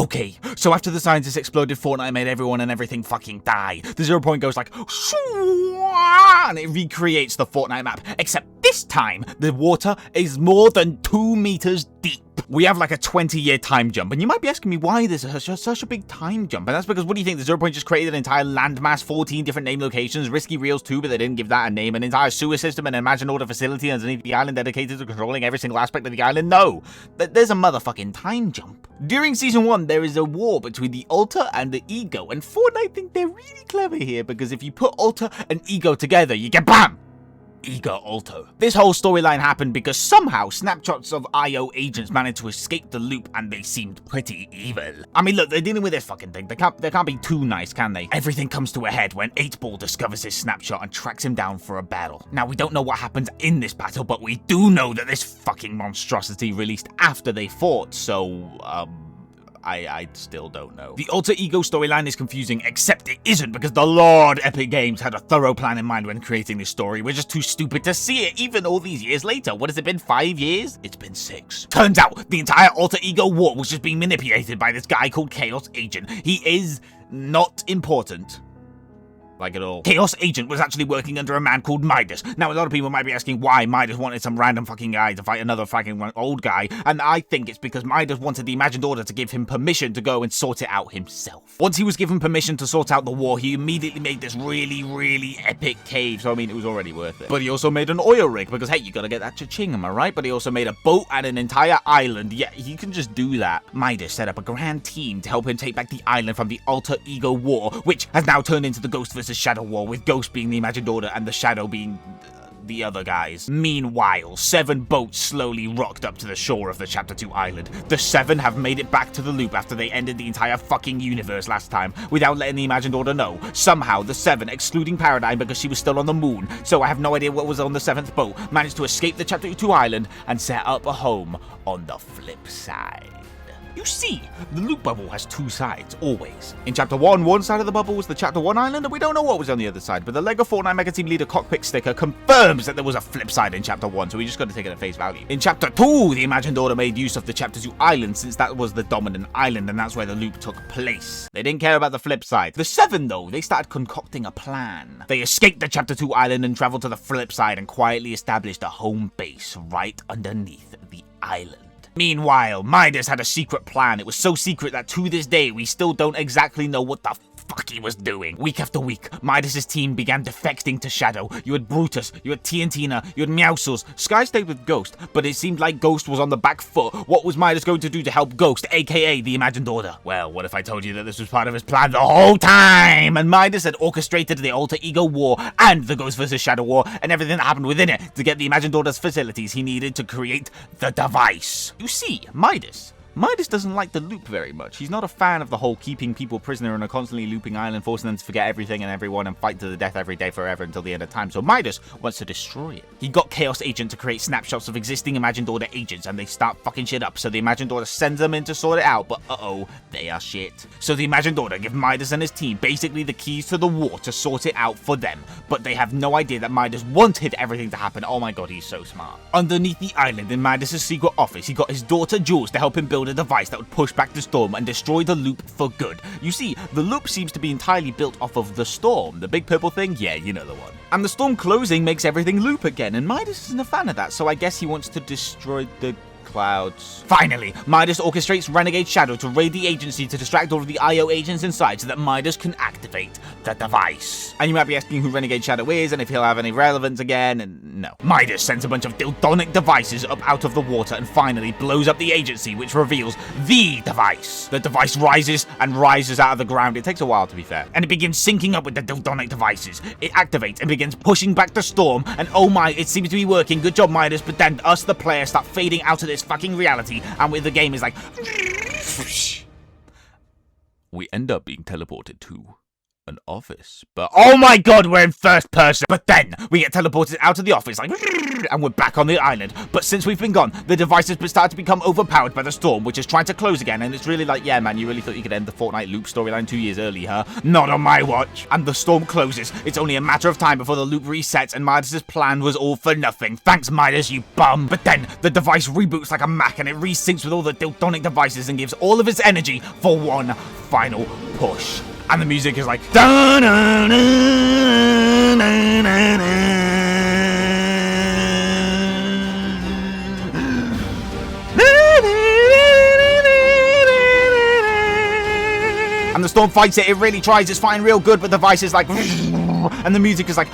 Okay, so after the scientists exploded Fortnite made everyone and everything fucking die, the 0 point goes like, and it recreates the Fortnite map, except this time, the water is more than 2 meters deep. We have like a 20-year time jump, and you might be asking me why there's such a big time jump, and that's because, what do you think, the 0 point just created an entire landmass, 14 different name locations, risky reels too, but they didn't give that a name, an entire sewer system, and an imagined order facility underneath the island dedicated to controlling every single aspect of the island? No, there's a motherfucking time jump. During Season 1, there is a war between the Alter and the Ego, and Fortnite think they're really clever here, because if you put Alter and Ego together, you get BAM! Ego Alter. This whole storyline happened because somehow snapshots of IO agents managed to escape the loop and they seemed pretty evil. I mean, look, they're dealing with this fucking thing. They can't be too nice, can they? Everything comes to a head when 8-Ball discovers his snapshot and tracks him down for a battle. Now, we don't know what happens in this battle, but we do know that this fucking monstrosity released after they fought, so, I still don't know. The Alter Ego storyline is confusing, except it isn't, because the Lord Epic Games had a thorough plan in mind when creating this story. We're just too stupid to see it, even all these years later. What has it been, 5 years? It's been 6. Turns out, the entire Alter Ego war was just being manipulated by this guy called Chaos Agent. He is not important. Like at all. Chaos Agent was actually working under a man called Midas. Now, a lot of people might be asking why Midas wanted some random fucking guy to fight another fucking old guy, and I think it's because Midas wanted the Imagined Order to give him permission to go and sort it out himself. Once he was given permission to sort out the war, he immediately made this really, really epic cave, so I mean, it was already worth it. But he also made an oil rig, because hey, you gotta get that cha-ching, am I right? But he also made a boat and an entire island. Yeah, he can just do that. Midas set up a grand team to help him take back the island from the Alter Ego War, which has now turned into the Ghost vs. Shadow War, with Ghost being the Imagined Order and the Shadow being the other guys. Meanwhile, 7 boats slowly rocked up to the shore of the Chapter 2 island. The 7 have made it back to the loop after they ended the entire fucking universe last time, without letting the Imagined Order know. Somehow, the 7, excluding Paradigm because she was still on the moon, so I have no idea what was on the 7th boat, managed to escape the Chapter 2 island and set up a home on the flip side. You see, the loop bubble has 2 sides, always. In Chapter 1, one side of the bubble was the Chapter 1 island, and we don't know what was on the other side, but the LEGO Fortnite Mega Team Leader cockpit sticker confirms that there was a flip side in Chapter 1, so we just gotta take it at face value. In Chapter 2, the Imagined Order made use of the Chapter 2 island, since that was the dominant island, and that's where the loop took place. They didn't care about the flip side. The 7, though, they started concocting a plan. They escaped the Chapter 2 island and traveled to the flip side and quietly established a home base right underneath the island. Meanwhile, Midas had a secret plan. It was so secret that to this day, we still don't exactly know what the fuck he was doing. Week after week, Midas' team began defecting to Shadow. You had Brutus, you had TNTina, you had Meowscles. Sky stayed with Ghost, but it seemed like Ghost was on the back foot. What was Midas going to do to help Ghost, aka the Imagined Order? Well, what if I told you that this was part of his plan the whole time? And Midas had orchestrated the Alter Ego War and the Ghost vs. Shadow War and everything that happened within it to get the Imagined Order's facilities he needed to create the device. You see, Midas doesn't like the loop very much. He's not a fan of the whole keeping people prisoner on a constantly looping island, forcing them to forget everything and everyone and fight to the death every day forever until the end of time. So Midas wants to destroy it. He got Chaos Agent to create snapshots of existing Imagined Order agents, and they start fucking shit up. So the Imagined Order sends them in to sort it out, but uh-oh, they are shit. So the Imagined Order give Midas and his team basically the keys to the war to sort it out for them. But they have no idea that Midas wanted everything to happen. Oh my god, he's so smart. Underneath the island in Midas' secret office, he got his daughter Jules to help him build a device that would push back the storm and destroy the loop for good. You see, the loop seems to be entirely built off of the storm. The big purple thing? Yeah, you know the one. And the storm closing makes everything loop again, and Midas isn't a fan of that, so I guess he wants to destroy the clouds. Finally, Midas orchestrates Renegade Shadow to raid the agency to distract all of the IO agents inside so that Midas can activate the device. And you might be asking who Renegade Shadow is and if he'll have any relevance again, and no. Midas sends a bunch of dildonic devices up out of the water and finally blows up the agency, which reveals the device. The device rises and rises out of the ground. It takes a while, to be fair. And it begins syncing up with the dildonic devices. It activates and begins pushing back the storm, and oh my, it seems to be working. Good job, Midas. But then us, the players, start fading out of this fucking reality, and with the game is like we end up being teleported to an office. But oh my god, we're in first person. But then we get teleported out of the office, like, and we're back on the island. But since we've been gone, the device has started to become overpowered by the storm, which is trying to close again. And it's really like, yeah, man, you really thought you could end the Fortnite loop storyline 2 years early, huh? Not on my watch. And the storm closes. It's only a matter of time before the loop resets, and Midas's plan was all for nothing. Thanks, Midas, you bum. But then the device reboots like a Mac, and it resyncs with all the Dildonic devices and gives all of its energy for one final push. And the music is like, and the storm fights it. It really tries. It's fighting real good, but the device is like, and the music is like,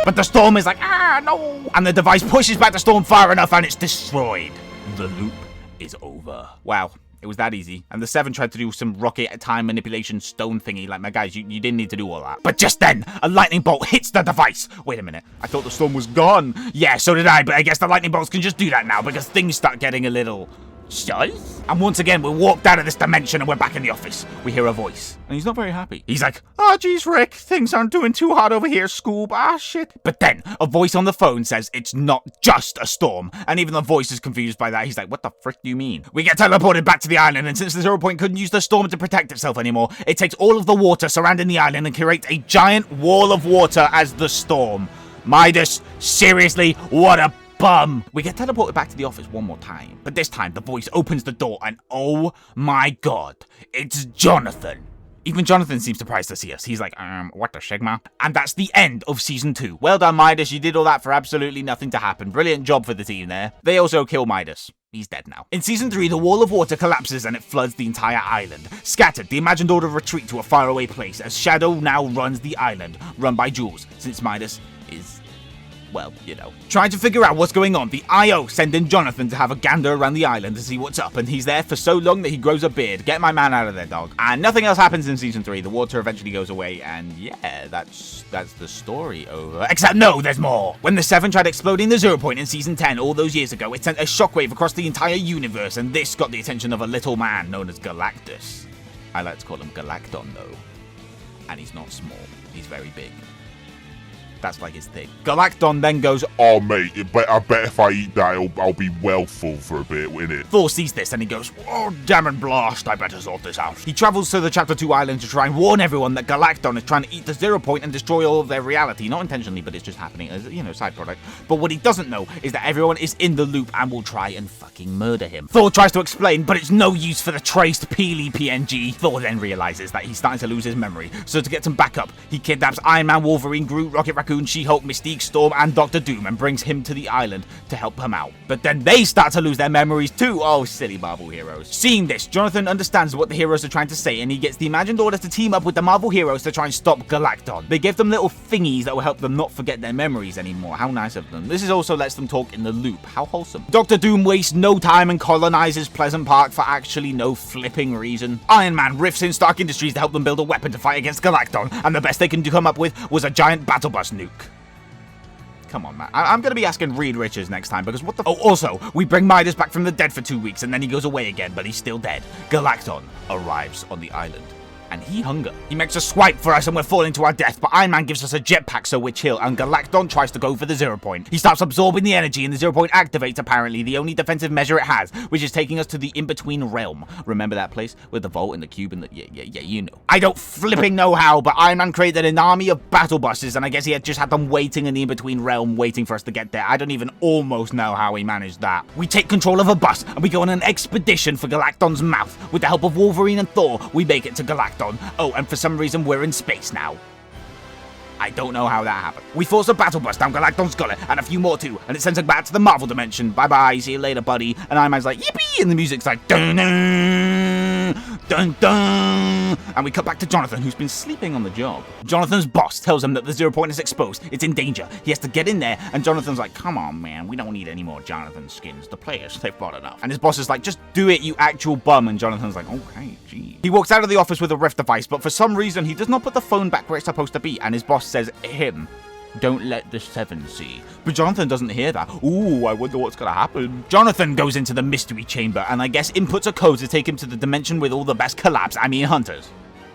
but the storm is like, ah, no. And the device pushes back the storm far enough, and it's destroyed. The loop is over. Wow. It was that easy. And the 7 tried to do some rocket time manipulation stone thingy. Like, my guys, you didn't need to do all that. But just then, a lightning bolt hits the device. Wait a minute. I thought the storm was gone. Yeah, so did I. But I guess the lightning bolts can just do that now because things start getting a little sus. And once again, we're walked out of this dimension and we're back in the office. We hear a voice. And he's not very happy. He's like, oh, geez, Rick. Things aren't doing too hot over here, Scoob. Ah, shit. But then, a voice on the phone says it's not just a storm. And even the voice is confused by that. He's like, what the frick do you mean? We get teleported back to the island, and since the 0 Point couldn't use the storm to protect itself anymore, it takes all of the water surrounding the island and creates a giant wall of water as the storm. Midas, seriously, what a bum. We get teleported back to the office one more time, but this time the voice opens the door and oh my god, it's Jonathan. Even Jonathan seems surprised to see us. He's like, what the Sigma? And that's the end of Season 2. Well done, Midas. You did all that for absolutely nothing to happen. Brilliant job for the team there. They also kill Midas. He's dead now. In Season 3, the wall of water collapses and it floods the entire island. Scattered, the imagined order retreat to a faraway place as Shadow now runs the island, run by Jules, since Midas is, well, you know. Trying to figure out what's going on, the IO send in Jonathan to have a gander around the island to see what's up, and he's there for so long that he grows a beard. Get my man out of there, dog. And nothing else happens in Season 3. The water eventually goes away, and yeah, that's the story over. Except no, there's more. When the 7 tried exploding the 0 Point in Season 10 all those years ago, it sent a shockwave across the entire universe, and this got the attention of a little man known as Galactus. I like to call him Galacton, though. And he's not small. He's very big. That's like his thing. Galacton then goes, oh mate, I bet if I eat that, I'll be well full for a bit, won't it? Thor sees this and he goes, oh damn and blast, I better sort this out. He travels to the Chapter 2 island to try and warn everyone that Galacton is trying to eat the 0 Point and destroy all of their reality. Not intentionally, but it's just happening as, you know, side product. But what he doesn't know is that everyone is in the loop and will try and fucking murder him. Thor tries to explain, but it's no use for the traced Peely PNG. Thor then realizes that he's starting to lose his memory. So to get some backup, he kidnaps Iron Man, Wolverine, Groot, Rocket Raccoon, She-Hulk, Mystique, Storm, and Doctor Doom and brings him to the island to help him out. But then they start to lose their memories too. Oh, silly Marvel heroes. Seeing this, Jonathan understands what the heroes are trying to say, and he gets the imagined order to team up with the Marvel heroes to try and stop Galacton. They give them little thingies that will help them not forget their memories anymore. How nice of them. This also lets them talk in the loop. How wholesome. Doctor Doom wastes no time and colonizes Pleasant Park for actually no flipping reason. Iron Man riffs in Stark Industries to help them build a weapon to fight against Galacton, and the best they can come up with was a giant battle bus nuke. Come on, man. I'm going to be asking Reed Richards next time, because what the... Oh, also, we bring Midas back from the dead for 2 weeks, and then he goes away again, but he's still dead. Galacton arrives on the island. And he hunger. He makes a swipe for us and we're falling to our death, but Iron Man gives us a jetpack so we're chill, and Galacton tries to go for the 0 Point. He starts absorbing the energy and the 0 Point activates apparently the only defensive measure it has, which is taking us to the in-between realm. Remember that place with the vault and the cube and the... Yeah, you know. I don't flipping know how, but Iron Man created an army of battle buses, and I guess he had just had them waiting in the in-between realm waiting for us to get there. I don't even almost know how he managed that. We take control of a bus and we go on an expedition for Galacton's mouth. With the help of Wolverine and Thor, we make it to Galacton. Oh, and for some reason, we're in space now. I don't know how that happened. We force a battle bus down Galacton's gullet, and a few more too, and it sends us back to the Marvel dimension. Bye-bye, see you later, buddy. And Iron Man's like, yippee, and the music's like, dun dun dun dun. And we cut back to Jonathan, who's been sleeping on the job. Jonathan's boss tells him that the 0 Point is exposed. It's in danger. He has to get in there, and Jonathan's like, come on, man, we don't need any more Jonathan skins. The players, they've bought enough. And his boss is like, just do it, you actual bum. And Jonathan's like, okay, gee. He walks out of the office with a Rift device, but for some reason, he does not put the phone back where it's supposed to be, and his boss says, him. Don't let the Seven see. But Jonathan doesn't hear that. Ooh, I wonder what's gonna happen. Jonathan goes into the mystery chamber and I guess inputs a code to take him to the dimension with all the best collabs. I mean hunters.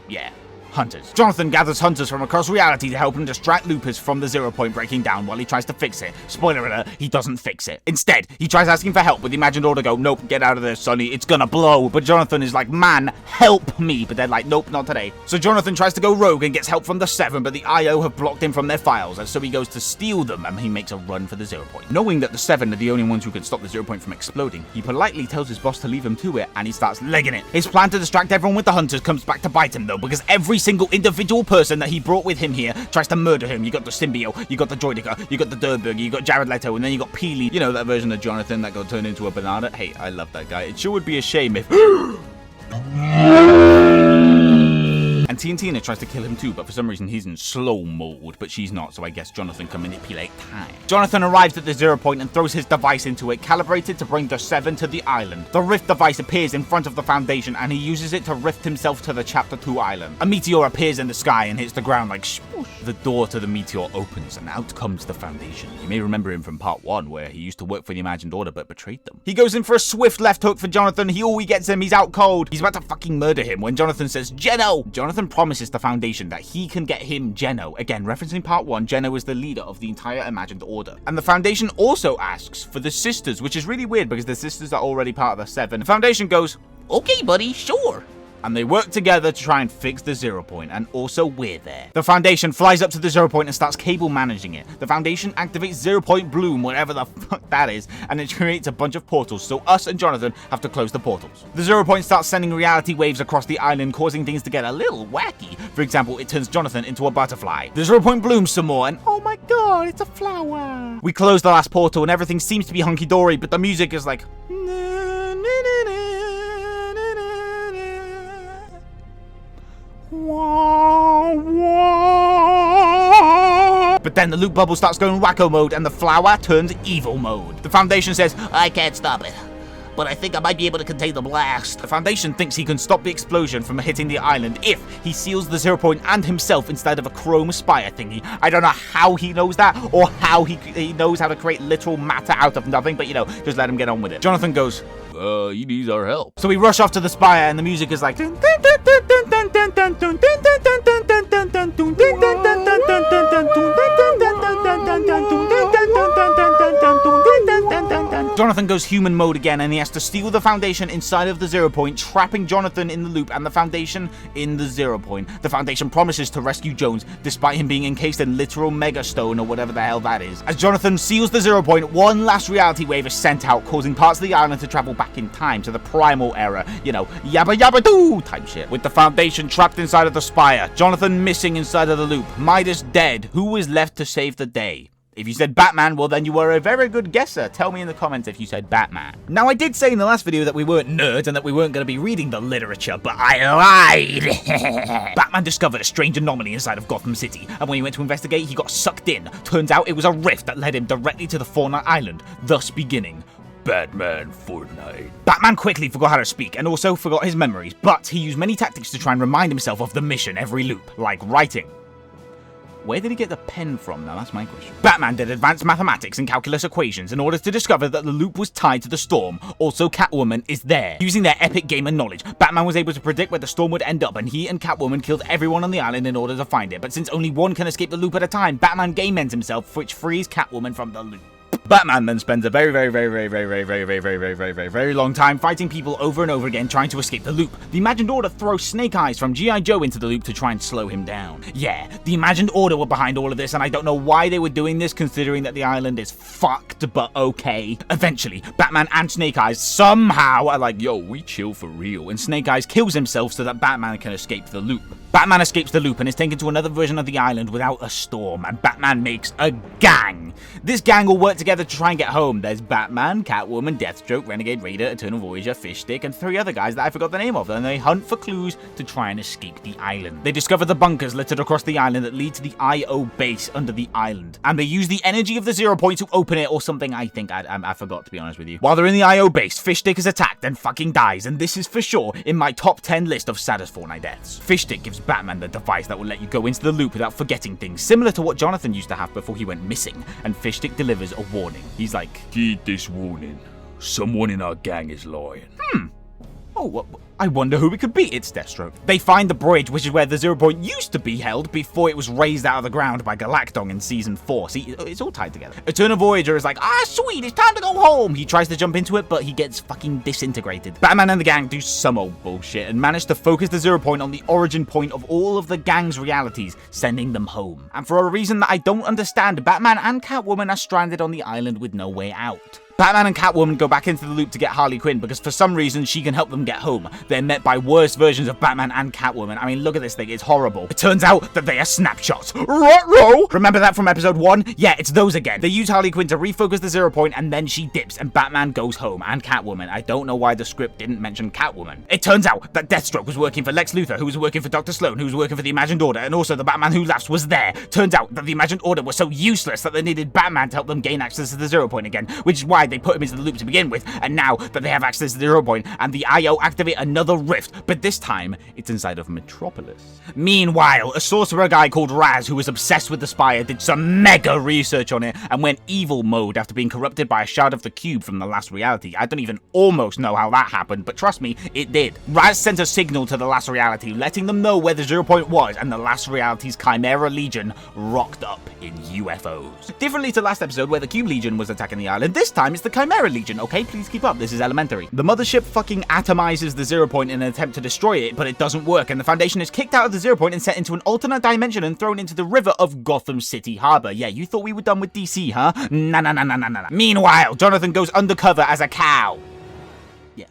Yeah. Hunters. Jonathan gathers hunters from across reality to help him distract loopers from the 0 point breaking down while he tries to fix it. Spoiler alert, he doesn't fix it. Instead, he tries asking for help with the imagined order go, nope, get out of there, Sonny, it's gonna blow. But Jonathan is like, man, help me. But they're like, nope, not today. So Jonathan tries to go rogue and gets help from the Seven, but the IO have blocked him from their files, and so he goes to steal them and he makes a run for the 0 point. Knowing that the Seven are the only ones who can stop the 0 point from exploding, he politely tells his boss to leave him to it and he starts legging it. His plan to distract everyone with the hunters comes back to bite him though, because every single individual person that he brought with him here tries to murder him. You got the symbiote, you got the droidica, you got the Durburger, you got Jared Leto, and then you got Peely. You know, that version of Jonathan that got turned into a banana. Hey, I love that guy. It sure would be a shame if... And Tina tries to kill him too, but for some reason he's in slow mode, but she's not, so I guess Jonathan can manipulate time. Jonathan arrives at the 0 point and throws his device into it, calibrated to bring the Seven to the island. The rift device appears in front of the Foundation, and he uses it to rift himself to the Chapter 2 island. A meteor appears in the sky and hits the ground like swoosh. The door to the meteor opens, and out comes the Foundation. You may remember him from part 1, where he used to work for the Imagined Order, but betrayed them. He goes in for a swift left hook for Jonathan. He gets him, he's out cold. He's about to fucking murder him when Jonathan says, Geno! Jonathan promises the Foundation that he can get him Geno. Again, referencing part 1, Geno is the leader of the entire Imagined Order. And the Foundation also asks for the sisters, which is really weird because the sisters are already part of the Seven. The Foundation goes, okay, buddy, sure. And they work together to try and fix the 0 point, and also we're there. The Foundation flies up to the 0 point and starts cable managing it. The Foundation activates 0 point bloom, whatever the fuck that is, and it creates a bunch of portals, so us and Jonathan have to close the portals. The 0 point starts sending reality waves across the island, causing things to get a little wacky. For example, it turns Jonathan into a butterfly. The 0 point blooms some more, and oh my god, it's a flower. We close the last portal, and everything seems to be hunky-dory, but the music is like... But then the loop bubble starts going wacko mode and the flower turns evil mode. The Foundation says, I can't stop it, but I think I might be able to contain the blast. The Foundation thinks he can stop the explosion from hitting the island if he seals the 0 point and himself inside of a chrome spire thingy. I don't know how he knows that or how he knows how to create literal matter out of nothing, but you know, just let him get on with it. Jonathan goes, he needs our help. So we rush off to the spire and the music is like... Jonathan goes human mode again and he has to steal the Foundation inside of the 0 point, trapping Jonathan in the loop and the Foundation in the 0 point. The Foundation promises to rescue Jones despite him being encased in literal megastone or whatever the hell that is. As Jonathan seals the 0 point, one last reality wave is sent out, causing parts of the island to travel back in time to the primal era, you know, yabba yabba doo type shit. With the Foundation trapped inside of the spire, Jonathan missing inside of the loop, Midas dead, who is left to save the day? If you said Batman, well then you were a very good guesser. Tell me in the comments if you said Batman. Now I did say in the last video that we weren't nerds and that we weren't going to be reading the literature, but I lied. Batman discovered a strange anomaly inside of Gotham City, and when he went to investigate, he got sucked in. Turns out it was a rift that led him directly to the Fortnite Island, thus beginning Batman Fortnite. Batman quickly forgot how to speak and also forgot his memories, but he used many tactics to try and remind himself of the mission every loop, like writing. Where did he get the pen from? Now that's my question. Batman did advanced mathematics and calculus equations in order to discover that the loop was tied to the storm. Also, Catwoman is there. Using their epic gamer knowledge, Batman was able to predict where the storm would end up, and he and Catwoman killed everyone on the island in order to find it. But since only one can escape the loop at a time, Batman game ends himself, which frees Catwoman from the loop. Batman then spends a very long time fighting people over and over again trying to escape the loop. The Imagined Order throws Snake Eyes from G.I. Joe into the loop to try and slow him down. Yeah, the Imagined Order were behind all of this, and I don't know why they were doing this considering that the island is fucked, but okay. Eventually, Batman and Snake Eyes somehow are like, yo, we chill for real, and Snake Eyes kills himself so that Batman can escape the loop. Batman escapes the loop and is taken to another version of the island without a storm, and Batman makes a gang. This gang will work together together to try and get home. There's Batman, Catwoman, Deathstroke, Renegade Raider, Eternal Voyager, Fishstick, and 3 other guys that I forgot the name of, and they hunt for clues to try and escape the island. They discover the bunkers littered across the island that lead to the IO base under the island, and they use the energy of the 0 point to open it, or something. I think I forgot, to be honest with you. While they're in the IO base, Fishstick is attacked and fucking dies, and this is for sure in my top 10 list of saddest Fortnite deaths. Fishstick gives Batman the device that will let you go into the loop without forgetting things, similar to what Jonathan used to have before he went missing, and Fishstick delivers a warning. He's like, "Heed this warning. Someone in our gang is lying." oh, I wonder who it could be. It's Deathstroke. They find the bridge, which is where the 0 point used to be held before it was raised out of the ground by Galactus in Season 4. See, it's all tied together. Eternal Voyager is like, sweet, it's time to go home. He tries to jump into it, but he gets fucking disintegrated. Batman and the gang do some old bullshit and manage to focus the 0 point on the origin point of all of the gang's realities, sending them home. And for a reason that I don't understand, Batman and Catwoman are stranded on the island with no way out. Batman and Catwoman go back into the loop to get Harley Quinn because for some reason she can help them get home. They're met by worse versions of Batman and Catwoman. I mean, look at this thing, it's horrible. It turns out that they are snapshots. Ruh-roh! Remember that from episode 1? Yeah, it's those again. They use Harley Quinn to refocus the 0 point and then she dips and Batman goes home, and Catwoman. I don't know why the script didn't mention Catwoman. It turns out that Deathstroke was working for Lex Luthor, who was working for Dr. Sloan, who was working for the Imagined Order, and also the Batman Who Laughs was there. Turns out that the Imagined Order was so useless that they needed Batman to help them gain access to the 0 point again, which is why they put him into the loop to begin with, and now that they have access to the 0 point and the IO activate another rift, but this time it's inside of Metropolis. Meanwhile, a sorcerer guy called Raz, who was obsessed with the Spire, did some mega research on it and went evil mode after being corrupted by a shard of the cube from the last reality. I don't even almost know how that happened, but trust me, it did. Raz sent a signal to the last reality, letting them know where the 0 point was, and the last reality's Chimera Legion rocked up in UFOs. Differently to last episode where the Cube Legion was attacking the island, this time it's the Chimera Legion. Okay, please keep up, this is elementary. The mothership fucking atomizes the 0 point in an attempt to destroy it, but it doesn't work, and the Foundation is kicked out of the 0 point and sent into an alternate dimension and thrown into the river of Gotham City Harbor. Yeah, you thought we were done with DC, huh? Nah. Meanwhile, Jonathan goes undercover as a cow. Yeah,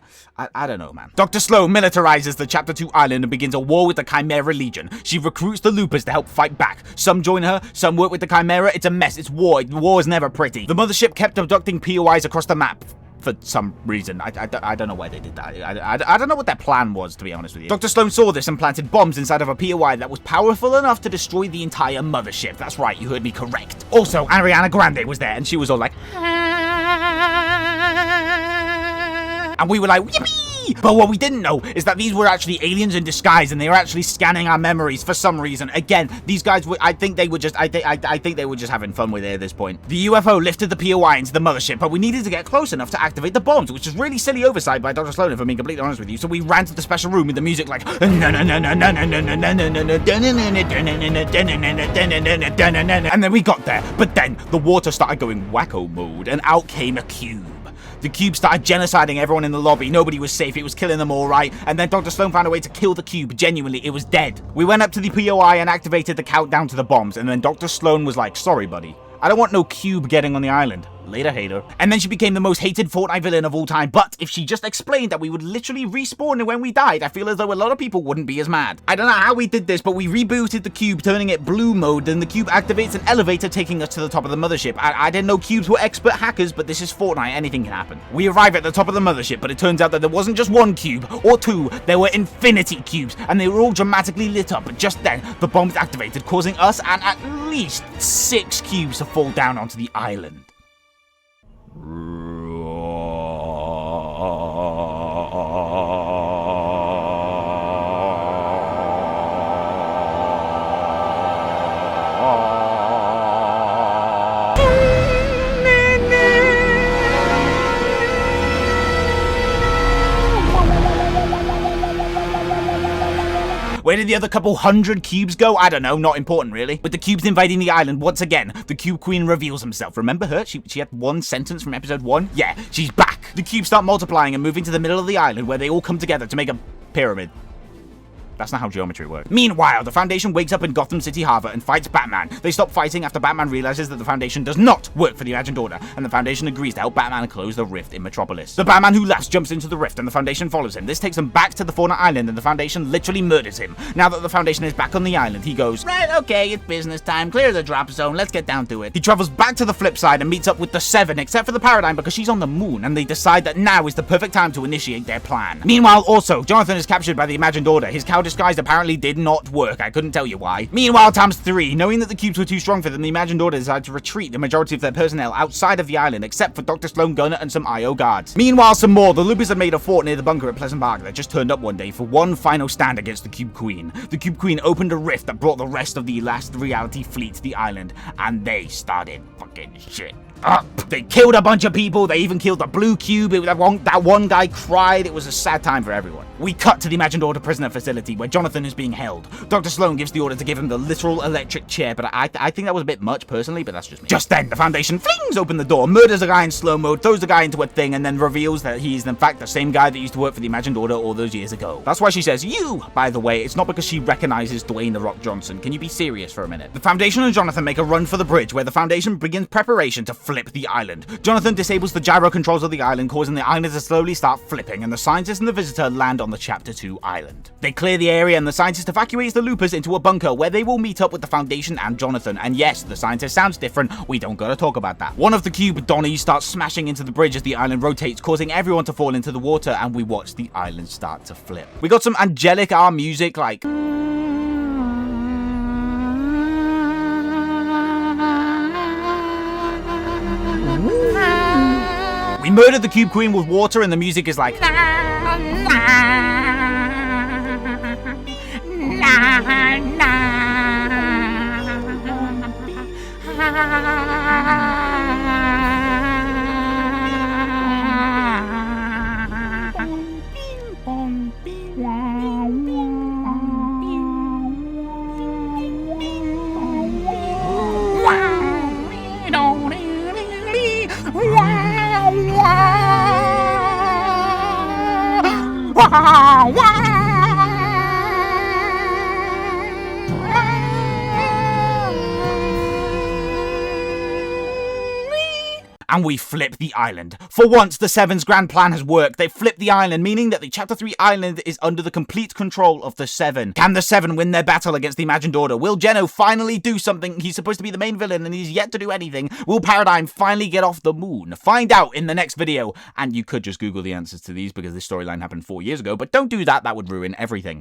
I don't know, man. Dr. Sloan militarizes the Chapter 2 island and begins a war with the Chimera Legion. She recruits the Loopers to help fight back. Some join her, some work with the Chimera. It's a mess, it's war. War is never pretty. The mothership kept abducting POIs across the map for some reason. I don't know why they did that. I don't know what their plan was, to be honest with you. Dr. Sloan saw this and planted bombs inside of a POI that was powerful enough to destroy the entire mothership. That's right, you heard me correct. Also, Ariana Grande was there and she was all like, and we were like, yippee! But what we didn't know is that these were actually aliens in disguise and they were actually scanning our memories for some reason. Again, these guys were, I think they were just having fun with it at this point. The UFO lifted the POI into the mothership, but we needed to get close enough to activate the bombs, which is really silly oversight by Dr. Sloan, if I'm being completely honest with you. So we ran to the special room with the music like, and then we got there, but then the water started going wacko mode and out came a cube. The cube started genociding everyone in the lobby. Nobody was safe. It was killing them all right. And then Dr. Sloan found a way to kill the cube. Genuinely, it was dead. We went up to the POI and activated the countdown to the bombs. And then Dr. Sloan was like, sorry, buddy. I don't want no cube getting on the island. Later, hater. And then she became the most hated Fortnite villain of all time. But if she just explained that we would literally respawn when we died, I feel as though a lot of people wouldn't be as mad. I don't know how we did this, but we rebooted the cube, turning it blue mode. Then the cube activates an elevator, taking us to the top of the mothership. I didn't know cubes were expert hackers, but this is Fortnite. Anything can happen. We arrive at the top of the mothership, but it turns out that there wasn't just one cube or two. There were infinity cubes, and they were all dramatically lit up. But just then, the bombs activated, causing us and at least 6 cubes to fall down onto the island. Where did the other couple hundred cubes go? I don't know, not important really. With the cubes invading the island once again, the Cube Queen reveals himself. Remember her? She had one sentence from episode 1? Yeah, she's back. The cubes start multiplying and moving to the middle of the island where they all come together to make a pyramid. That's not how geometry works. Meanwhile, the Foundation wakes up in Gotham City Harbor and fights Batman. They stop fighting after Batman realizes that the Foundation does not work for the Imagined Order, and the Foundation agrees to help Batman close the rift in Metropolis. The Batman who laughs jumps into the rift, and the Foundation follows him. This takes them back to the Fortnite Island, and the Foundation literally murders him. Now that the Foundation is back on the island, he goes, right, okay, it's business time, clear the drop zone, let's get down to it. He travels back to the flip side and meets up with the Seven, except for the Paradigm because she's on the moon, and they decide that now is the perfect time to initiate their plan. Meanwhile, also, Jonathan is captured by the Imagined Order. His cow disguise apparently did not work. I couldn't tell you why. Meanwhile, times 3, knowing that the cubes were too strong for them, the Imagined Order decided to retreat the majority of their personnel outside of the island, except for Dr. Sloan Gunner and some IO guards. Meanwhile, some more. The Loopers had made a fort near the bunker at Pleasant Park that just turned up one day for one final stand against the Cube Queen. The Cube Queen opened a rift that brought the rest of the last reality fleet to the island, and they started fucking shit up. They killed a bunch of people. They even killed the blue cube. That one guy cried. It was a sad time for everyone. We cut to the Imagined Order prisoner facility where Jonathan is being held. Dr. Sloan gives the order to give him the literal electric chair, but I think that was a bit much personally, but that's just me. Just then, the Foundation flings open the door, murders a guy in slow mode, throws the guy into a thing, and then reveals that he is in fact the same guy that used to work for the Imagined Order all those years ago. That's why she says, you, by the way. It's not because she recognizes Dwayne The Rock Johnson. Can you be serious for a minute? The Foundation and Jonathan make a run for the bridge where the Foundation begins preparation to flip the island. Jonathan disables the gyro controls of the island, causing the island to slowly start flipping, and the scientist and the visitor land on the Chapter 2 island. They clear the area, and the scientist evacuates the loopers into a bunker where they will meet up with the Foundation and Jonathan. And yes, the scientist sounds different. We don't gotta talk about that. One of the cube Donnies starts smashing into the bridge as the island rotates, causing everyone to fall into the water, and we watch the island start to flip. We got some angelic R music like... We murdered the Cube Queen with water, and the music is like... And we flip the island. For once, the Seven's grand plan has worked. They flipped the island, meaning that the Chapter 3 island is under the complete control of the Seven. Can the Seven win their battle against the Imagined Order? Will Geno finally do something? He's supposed to be the main villain and he's yet to do anything. Will Paradigm finally get off the moon? Find out in the next video. And you could just Google the answers to these because this storyline happened 4 years ago, but don't do that. That would ruin everything.